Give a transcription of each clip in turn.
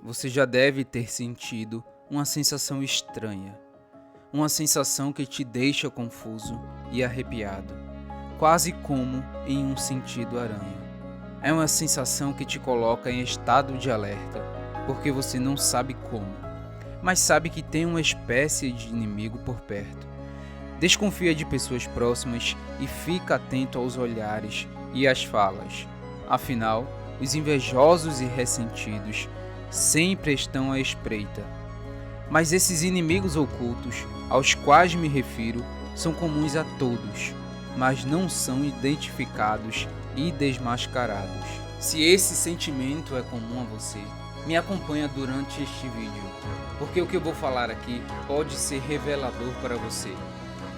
Você já deve ter sentido uma sensação estranha, uma sensação que te deixa confuso e arrepiado, quase como em um sentido aranha. É uma sensação que te coloca em estado de alerta, porque você não sabe como, mas sabe que tem uma espécie de inimigo por perto. Desconfia de pessoas próximas e fica atento aos olhares e às falas. Afinal, os invejosos e ressentidos sempre estão à espreita. Mas esses inimigos ocultos, aos quais me refiro, são comuns a todos, mas não são identificados e desmascarados. Se esse sentimento é comum a você, me acompanha durante este vídeo, porque o que eu vou falar aqui pode ser revelador para você.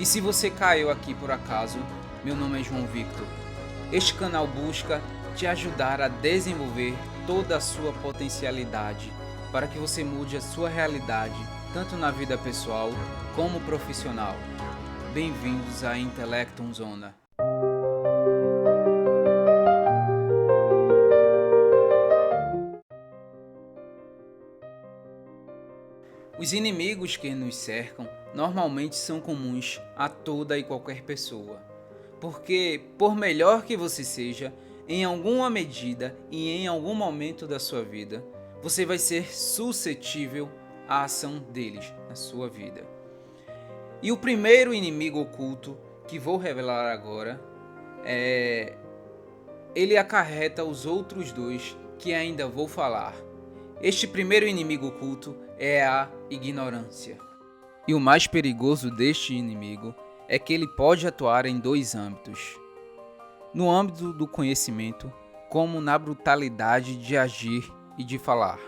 E se você caiu aqui por acaso, meu nome é João Victor. Este canal busca te ajudar a desenvolver toda a sua potencialidade para que você mude a sua realidade, tanto na vida pessoal como profissional. Bem-vindos à Intellectum Zona. Os inimigos que nos cercam normalmente são comuns a toda e qualquer pessoa, porque, por melhor que você seja, em alguma medida e em algum momento da sua vida, você vai ser suscetível à ação deles na sua vida. E o primeiro inimigo oculto que vou revelar agora ele acarreta os outros dois que ainda vou falar. Este primeiro inimigo oculto é a ignorância. E o mais perigoso deste inimigo é que ele pode atuar em dois âmbitos. No âmbito do conhecimento, como na brutalidade de agir e de falar.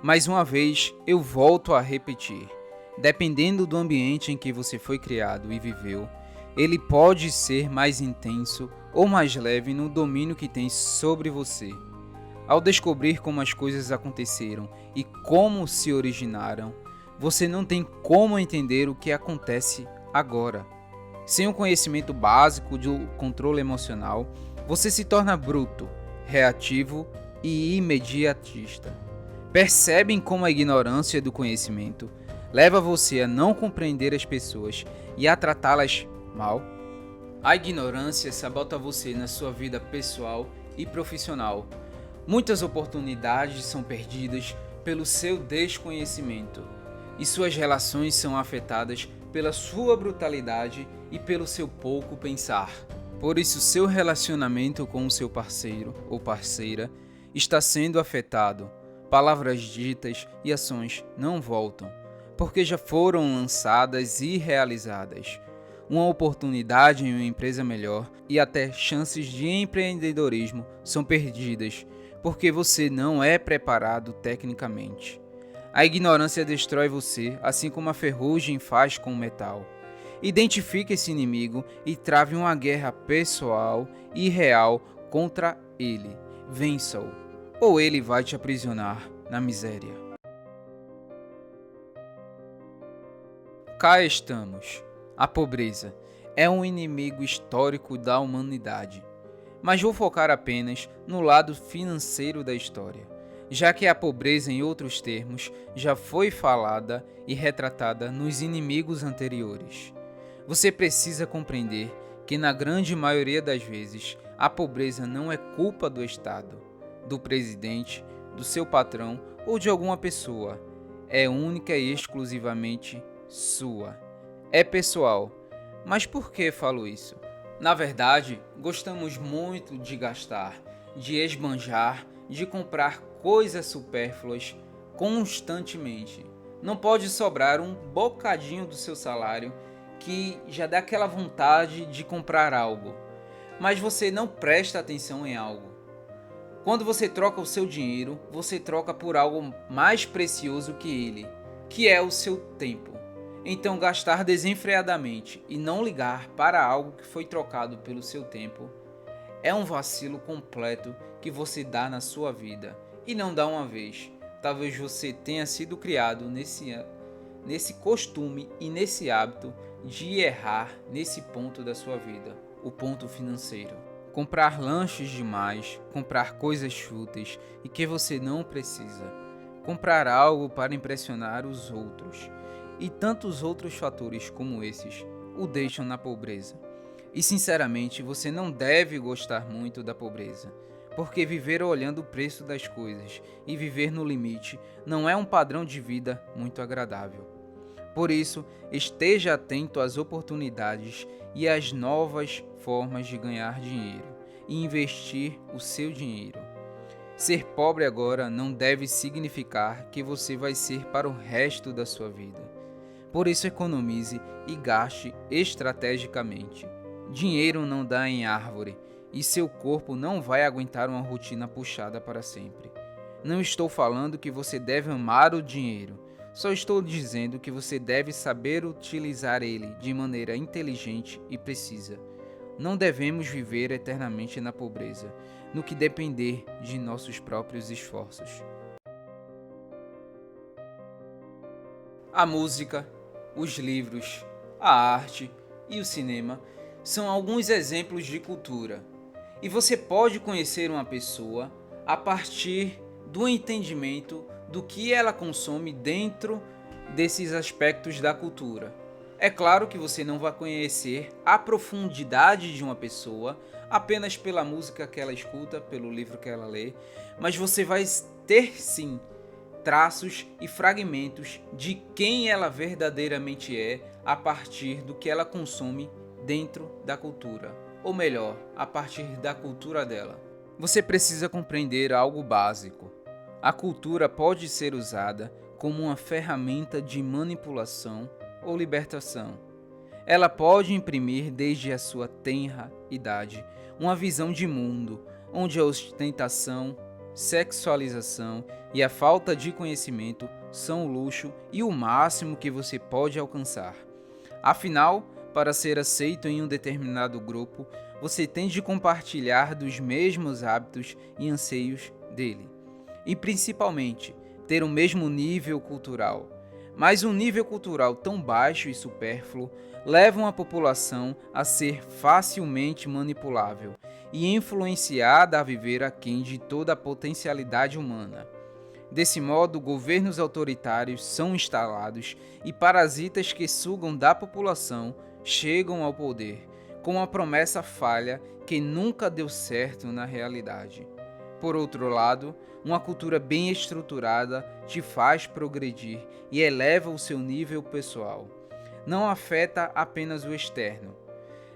Mais uma vez, eu volto a repetir. Dependendo do ambiente em que você foi criado e viveu, ele pode ser mais intenso ou mais leve no domínio que tem sobre você. Ao descobrir como as coisas aconteceram e como se originaram, você não tem como entender o que acontece agora. Sem o conhecimento básico do controle emocional, você se torna bruto, reativo e imediatista. Percebem como a ignorância do conhecimento leva você a não compreender as pessoas e a tratá-las mal? A ignorância sabota você na sua vida pessoal e profissional. Muitas oportunidades são perdidas pelo seu desconhecimento e suas relações são afetadas pela sua brutalidade e pelo seu pouco pensar. Por isso, seu relacionamento com o seu parceiro ou parceira está sendo afetado. Palavras ditas e ações não voltam, porque já foram lançadas e realizadas. Uma oportunidade em uma empresa melhor e até chances de empreendedorismo são perdidas, porque você não é preparado tecnicamente. A ignorância destrói você, assim como a ferrugem faz com o metal. Identifique esse inimigo e trave uma guerra pessoal e real contra ele. Vença-o, ou ele vai te aprisionar na miséria. Cá estamos. A pobreza é um inimigo histórico da humanidade. Mas vou focar apenas no lado financeiro da história, já que a pobreza, em outros termos, já foi falada e retratada nos inimigos anteriores. Você precisa compreender que, na grande maioria das vezes, a pobreza não é culpa do Estado, do presidente, do seu patrão ou de alguma pessoa. É única e exclusivamente sua. É pessoal. Mas por que falo isso? Na verdade, gostamos muito de gastar, de esbanjar, de comprar coisas supérfluas constantemente. Não pode sobrar um bocadinho do seu salário que já dá aquela vontade de comprar algo, mas você não presta atenção em algo. Quando você troca o seu dinheiro, você troca por algo mais precioso que ele, que é o seu tempo. Então, gastar desenfreadamente e não ligar para algo que foi trocado pelo seu tempo é um vacilo completo que você dá na sua vida, e não dá uma vez. Talvez você tenha sido criado nesse costume e nesse hábito de errar nesse ponto da sua vida, o ponto financeiro. Comprar lanches demais, comprar coisas fúteis e que você não precisa. comprar algo para impressionar os outros e tantos outros fatores como esses o deixam na pobreza. E sinceramente, você não deve gostar muito da pobreza, porque viver olhando o preço das coisas e viver no limite não é um padrão de vida muito agradável. Por isso, esteja atento às oportunidades e às novas formas de ganhar dinheiro e investir o seu dinheiro. Ser pobre agora não deve significar que você vai ser para o resto da sua vida. Por isso, economize e gaste estrategicamente. Dinheiro não dá em árvore e seu corpo não vai aguentar uma rotina puxada para sempre. Não estou falando que você deve amar o dinheiro, só estou dizendo que você deve saber utilizar ele de maneira inteligente e precisa. Não devemos viver eternamente na pobreza, no que depender de nossos próprios esforços. A música, os livros, a arte e o cinema são alguns exemplos de cultura. E você pode conhecer uma pessoa a partir do entendimento do que ela consome dentro desses aspectos da cultura. É claro que você não vai conhecer a profundidade de uma pessoa apenas pela música que ela escuta, pelo livro que ela lê, mas você vai ter sim traços e fragmentos de quem ela verdadeiramente é a partir do que ela consome dentro da cultura, ou melhor, a partir da cultura dela. Você precisa compreender algo básico. A cultura pode ser usada como uma ferramenta de manipulação ou libertação. Ela pode imprimir desde a sua tenra idade uma visão de mundo onde a ostentação, sexualização e a falta de conhecimento são o luxo e o máximo que você pode alcançar. Afinal, para ser aceito em um determinado grupo, você tem de compartilhar dos mesmos hábitos e anseios dele. E principalmente, ter o mesmo nível cultural. Mas um nível cultural tão baixo e supérfluo leva uma população a ser facilmente manipulável e influenciada a viver aquém de toda a potencialidade humana. Desse modo, governos autoritários são instalados e parasitas que sugam da população chegam ao poder, com uma promessa falha que nunca deu certo na realidade. Por outro lado, uma cultura bem estruturada te faz progredir e eleva o seu nível pessoal. Não afeta apenas o externo,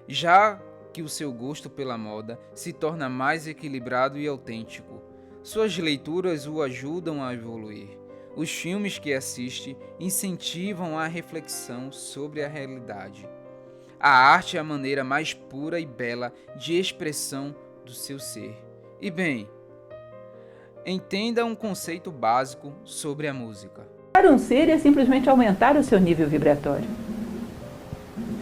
já que o seu gosto pela moda se torna mais equilibrado e autêntico. Suas leituras o ajudam a evoluir. Os filmes que assiste incentivam a reflexão sobre a realidade. A arte é a maneira mais pura e bela de expressão do seu ser. E bem, entenda um conceito básico sobre a música. Para um ser é simplesmente aumentar o seu nível vibratório.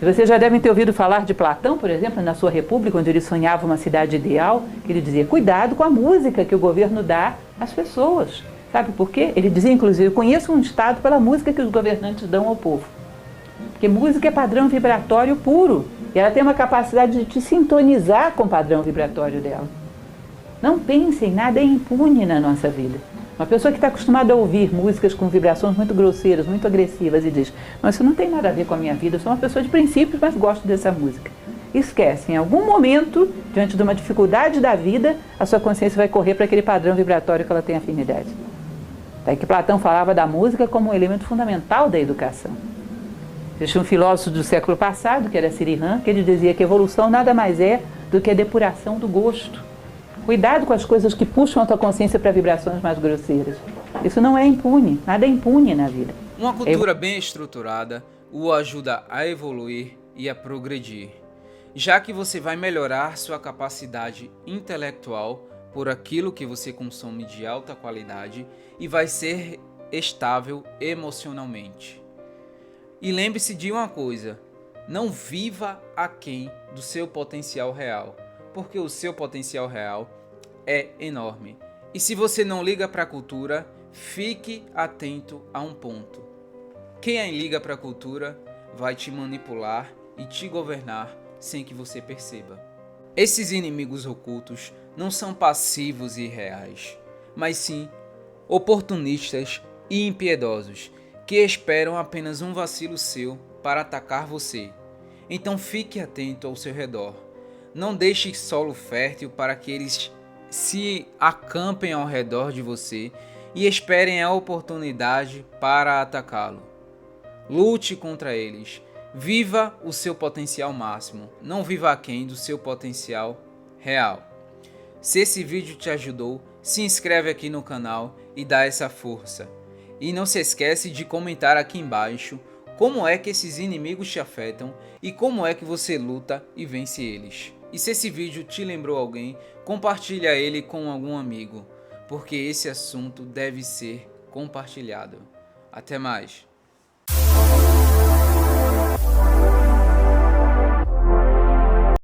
Vocês já devem ter ouvido falar de Platão, por exemplo, na sua República, onde ele sonhava uma cidade ideal, que ele dizia, cuidado com a música que o governo dá às pessoas. Sabe por quê? Ele dizia, inclusive, eu conheço um estado pela música que os governantes dão ao povo. Porque música é padrão vibratório puro, e ela tem uma capacidade de te sintonizar com o padrão vibratório dela. Não pense em nada impune na nossa vida. Uma pessoa que está acostumada a ouvir músicas com vibrações muito grosseiras, muito agressivas e diz, mas isso não tem nada a ver com a minha vida, eu sou uma pessoa de princípios, mas gosto dessa música. Esquece, em algum momento, diante de uma dificuldade da vida, a sua consciência vai correr para aquele padrão vibratório que ela tem afinidade. Daí que Platão falava da música como um elemento fundamental da educação. Existia um filósofo do século passado, que era Sirihan, que ele dizia que a evolução nada mais é do que a depuração do gosto. Cuidado com as coisas que puxam a tua consciência para vibrações mais grosseiras. Isso não é impune, nada é impune na vida. Uma cultura bem estruturada o ajuda a evoluir e a progredir, já que você vai melhorar sua capacidade intelectual por aquilo que você consome de alta qualidade e vai ser estável emocionalmente. E lembre-se de uma coisa, não viva aquém do seu potencial real, porque o seu potencial real é enorme. E se você não liga para a cultura, fique atento a um ponto. Quem liga para a cultura vai te manipular e te governar sem que você perceba. Esses inimigos ocultos não são passivos e reais, mas sim oportunistas e impiedosos, que esperam apenas um vacilo seu para atacar você. Então fique atento ao seu redor. Não deixe solo fértil para que eles se acampem ao redor de você e esperem a oportunidade para atacá-lo. Lute contra eles. Viva o seu potencial máximo. Não viva aquém do seu potencial real. Se esse vídeo te ajudou, se inscreve aqui no canal e dá essa força. E não se esquece de comentar aqui embaixo como é que esses inimigos te afetam e como é que você luta e vence eles. E se esse vídeo te lembrou alguém, compartilha ele com algum amigo, porque esse assunto deve ser compartilhado. Até mais!